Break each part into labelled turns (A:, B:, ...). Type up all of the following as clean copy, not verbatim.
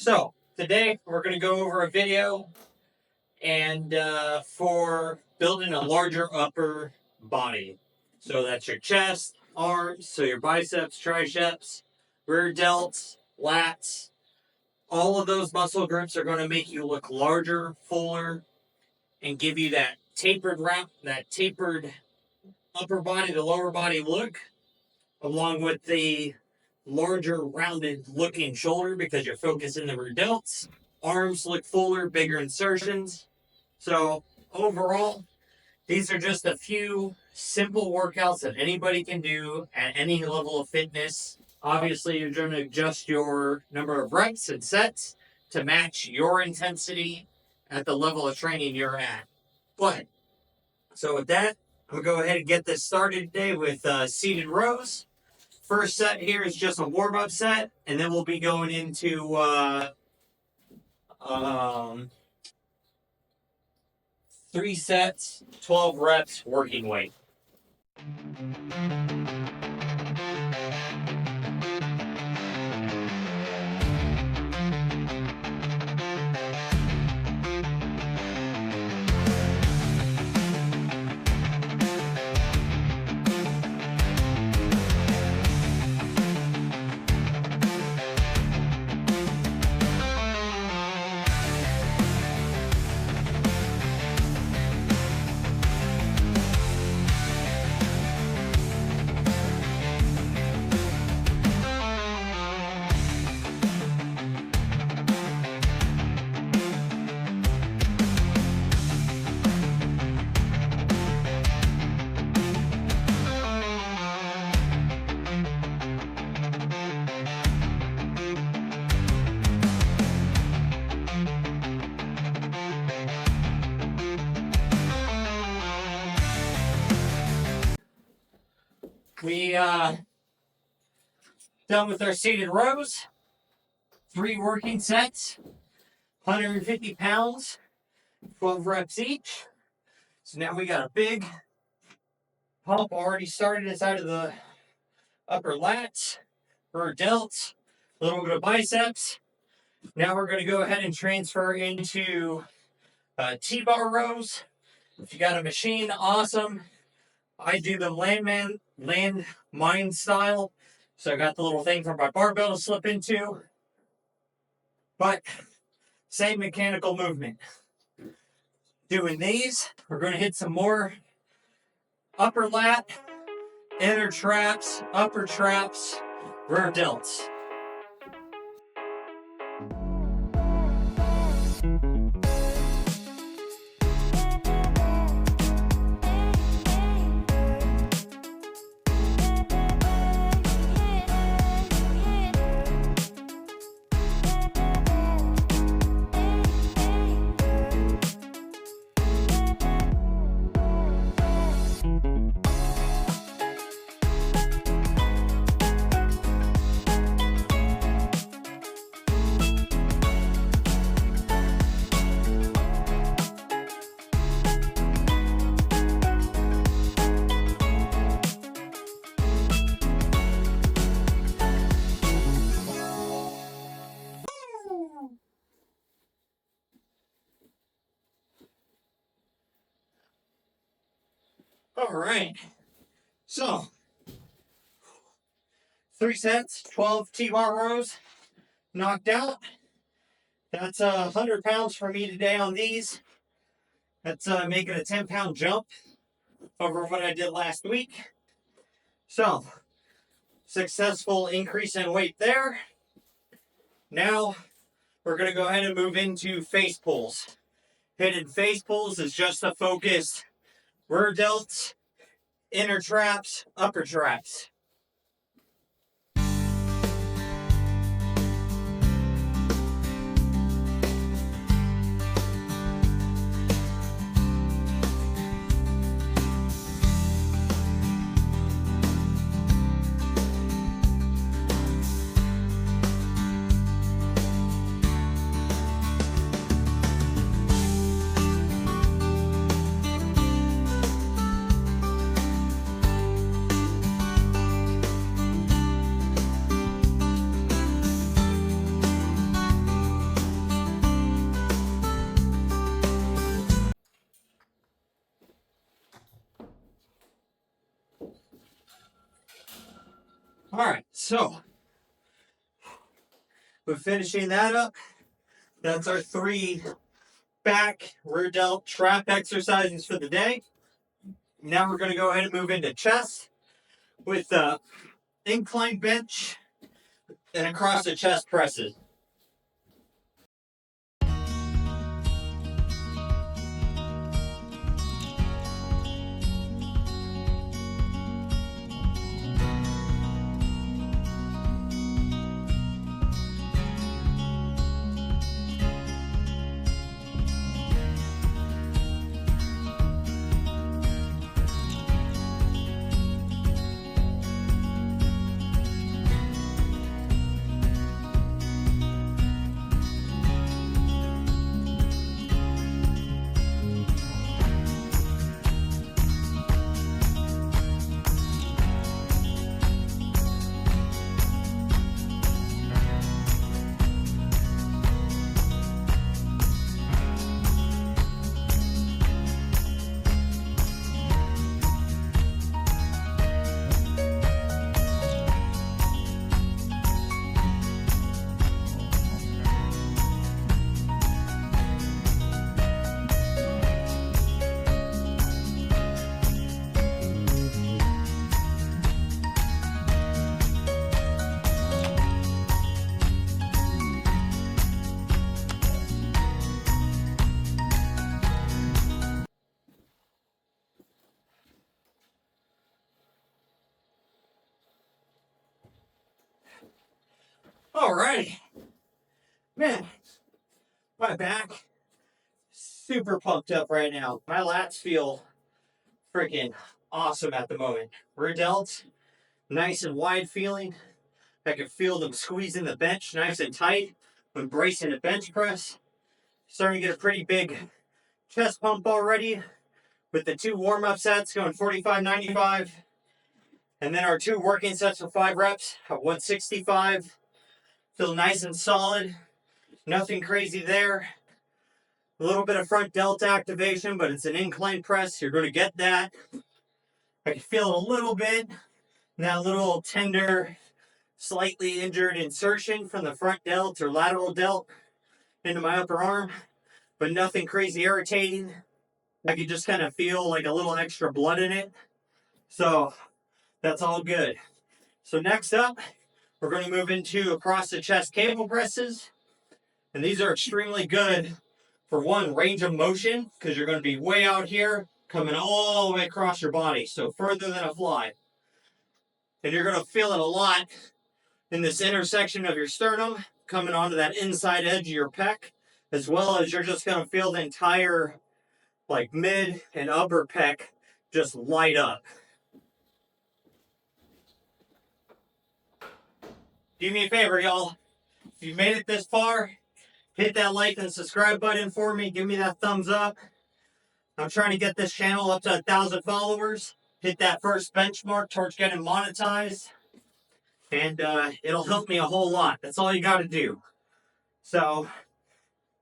A: So today we're going to go over a video and for building a larger upper body. So that's your chest, arms, so your biceps, triceps, rear delts, lats. All of those muscle groups are going to make you look larger, fuller, and give you that tapered upper body to lower body look, along with the larger rounded looking shoulder because you're focusing the rear delts. Arms look fuller, bigger insertions. So overall, these are just a few simple workouts that anybody can do at any level of fitness. Obviously, you're going to adjust your number of reps and sets to match your intensity at the level of training you're at. But, so with that, we'll go ahead and get this started today with seated rows. First set here is just a warm-up set, and then we'll be going into 3 sets, 12 reps, working weight. We done with our seated rows. 3 working sets, 150 pounds, 12 reps each. So now we got a big pump already started inside of the upper lats, rear delts, a little bit of biceps. Now we're going to go ahead and transfer into T-bar rows. If you got a machine, awesome. I do the landmine style. So I got the little thing for my barbell to slip into. But same mechanical movement. Doing these, we're going to hit some more upper lat, inner traps, upper traps, rear delts. All right, so 3 sets, 12 T-bar rows, knocked out. That's 100 pounds for me today on these. That's making a 10-pound jump over what I did last week. So, successful increase in weight there. Now, we're going to go ahead and move into face pulls. Hidden face pulls is just a focused rear delts, inner traps, upper traps. All right, so we're finishing that up. That's our 3 back, rear delt, trap exercises for the day. Now we're going to go ahead and move into chest with the incline bench and across the chest presses. Alrighty. Man, my back super pumped up right now. My lats feel freaking awesome at the moment. Rear delts, nice and wide feeling. I can feel them squeezing the bench nice and tight when bracing a bench press. Starting to get a pretty big chest pump already with the 2 warm-up sets going 45, 95. And then our 2 working sets for 5 reps at 165. Feel nice and solid. Nothing crazy there. A little bit of front delta activation, but it's an incline press. You're going to get that. I can feel it a little bit. That little tender, slightly injured insertion from the front delt or lateral delt into my upper arm, but nothing crazy irritating. I can just kind of feel like a little extra blood in it. So that's all good. So next up, we're going to move into across the chest cable presses. And these are extremely good for one, range of motion, because you're going to be way out here, coming all the way across your body, so further than a fly. And you're going to feel it a lot in this intersection of your sternum, coming onto that inside edge of your pec, as well as you're just going to feel the entire like mid and upper pec just light up. Do me a favor, y'all. If you made it this far, hit that like and subscribe button for me. Give me that thumbs up. I'm trying to get this channel up to 1,000 followers. Hit that first benchmark towards getting monetized. And it'll help me a whole lot. That's all you got to do. So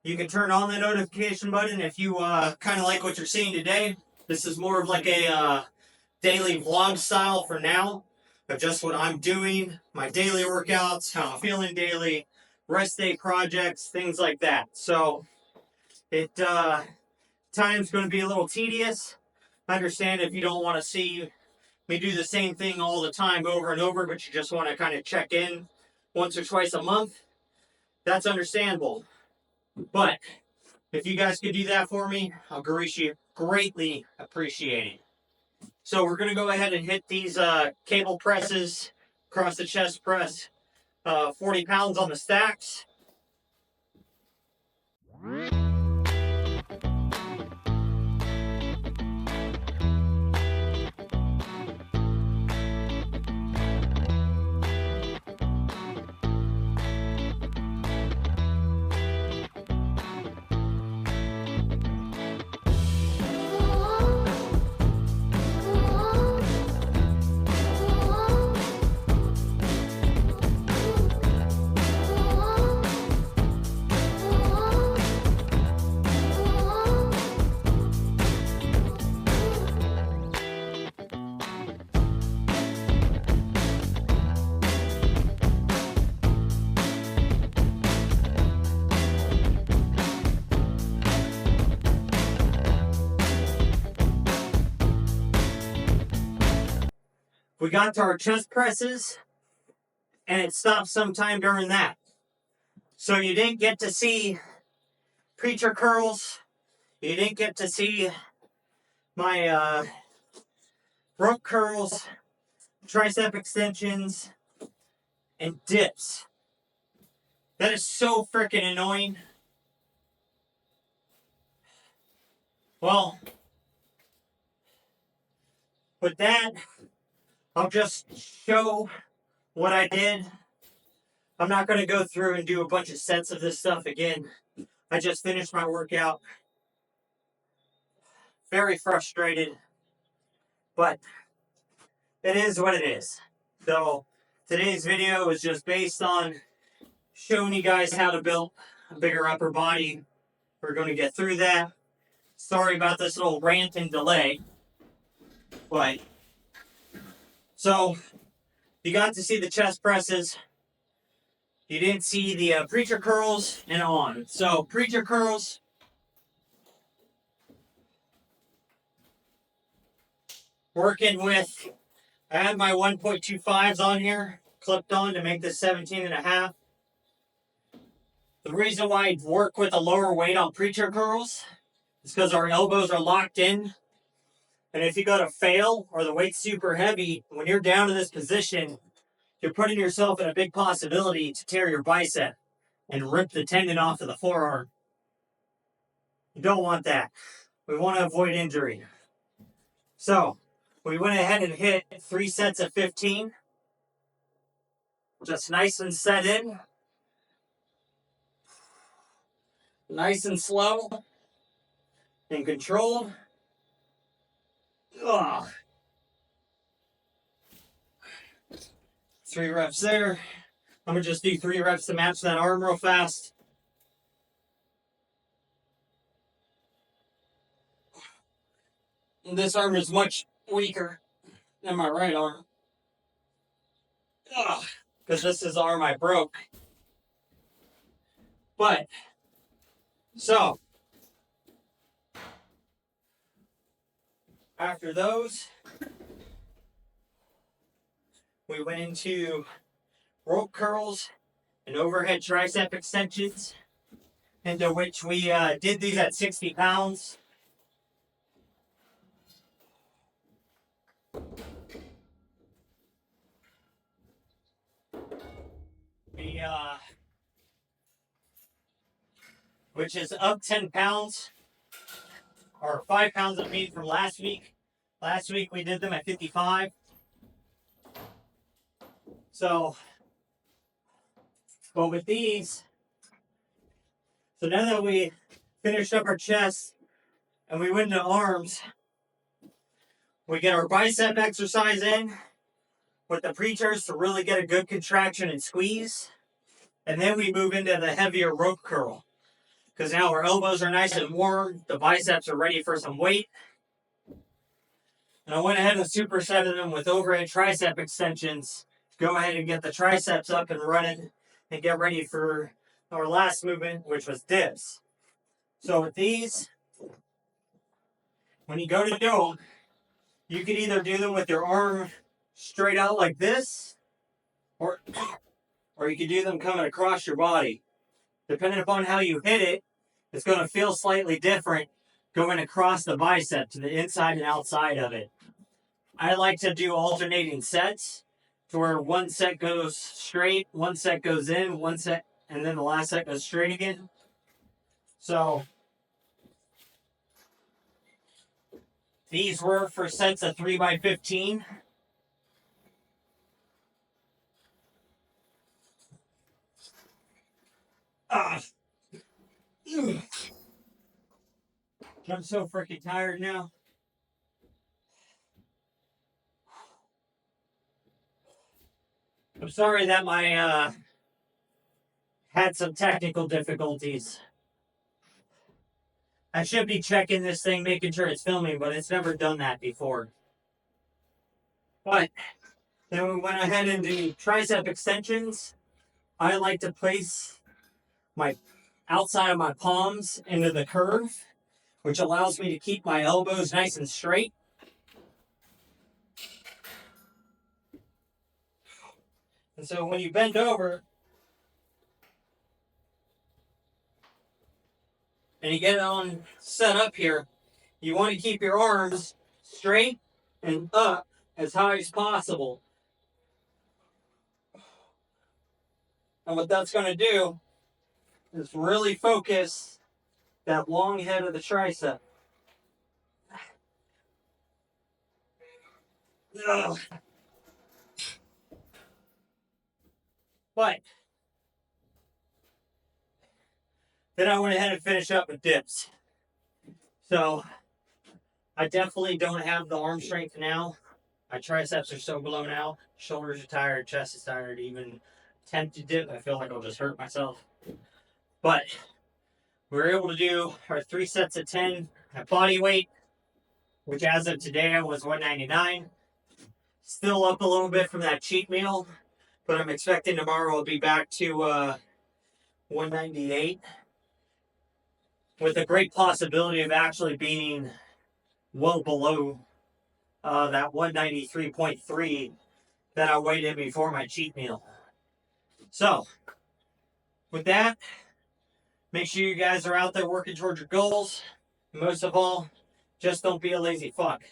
A: you can turn on the notification button if you kind of like what you're seeing today. This is more of like a daily vlog style for now. Of just what I'm doing, my daily workouts, how I'm feeling daily, rest day projects, things like that. So it time's going to be a little tedious. I understand if you don't want to see me do the same thing all the time over and over, but you just want to kind of check in once or twice a month. That's understandable. But if you guys could do that for me, I'll greatly appreciate it. So we're going to go ahead and hit these cable presses across the chest press, 40 pounds on the stacks. We got to our chest presses, and it stopped sometime during that. So you didn't get to see preacher curls. You didn't get to see my rope curls, tricep extensions, and dips. That is so freaking annoying. Well, with that, I'll just show what I did. I'm not going to go through and do a bunch of sets of this stuff again. I just finished my workout. Very frustrated, but it is what it is. So today's video is just based on showing you guys how to build a bigger upper body. We're going to get through that. Sorry about this little rant and delay. But so you got to see the chest presses. You didn't see the preacher curls and on. So preacher curls. Working with, I have my 1.25s on here, clipped on to make this 17.5. The reason why I work with a lower weight on preacher curls is because our elbows are locked in. And if you go to fail or the weight's super heavy, when you're down in this position, you're putting yourself in a big possibility to tear your bicep and rip the tendon off of the forearm. You don't want that. We want to avoid injury. So we went ahead and hit 3 sets of 15. Just nice and set in. Nice and slow. And controlled. Ugh. 3 reps there. I'm going to just do 3 reps to match that arm real fast. And this arm is much weaker than my right arm. Because this is the arm I broke. But, so, after those, we went into rope curls and overhead tricep extensions, into which we did these at 60 pounds. Which is up 10 pounds, or 5 pounds of meat from last week. Last week we did them at 55. So, but with these, so now that we finished up our chest and we went into arms, we get our bicep exercise in with the preachers to really get a good contraction and squeeze. And then we move into the heavier rope curl. Because now our elbows are nice and warm, the biceps are ready for some weight. And I went ahead and supersetted them with overhead tricep extensions. Go ahead and get the triceps up and running and get ready for our last movement, which was dips. So with these, when you go to do them, you can either do them with your arm straight out like this, or you can do them coming across your body. Depending upon how you hit it, it's going to feel slightly different going across the bicep to the inside and outside of it. I like to do alternating sets to where one set goes straight, one set goes in, one set, and then the last set goes straight again. So these were for sets of 3x15. I'm so freaking tired now. I'm sorry that my had some technical difficulties. I should be checking this thing, making sure it's filming, but it's never done that before. But then we went ahead and did tricep extensions. I like to place my outside of my palms into the curve, which allows me to keep my elbows nice and straight. And so when you bend over and you get it on set up here, you want to keep your arms straight and up as high as possible. And what that's going to do is really focus that long head of the tricep. Ugh. But then I went ahead and finished up with dips. So I definitely don't have the arm strength now. My triceps are so blown out, shoulders are tired, chest is tired. Even attempt to dip, I feel like I'll just hurt myself. But we were able to do our 3 sets of 10 at body weight, which as of today was 199. Still up a little bit from that cheat meal, but I'm expecting tomorrow we'll be back to 198, with a great possibility of actually being well below that 193.3 that I weighed in before my cheat meal. So, with that, make sure you guys are out there working towards your goals. And most of all, just don't be a lazy fuck.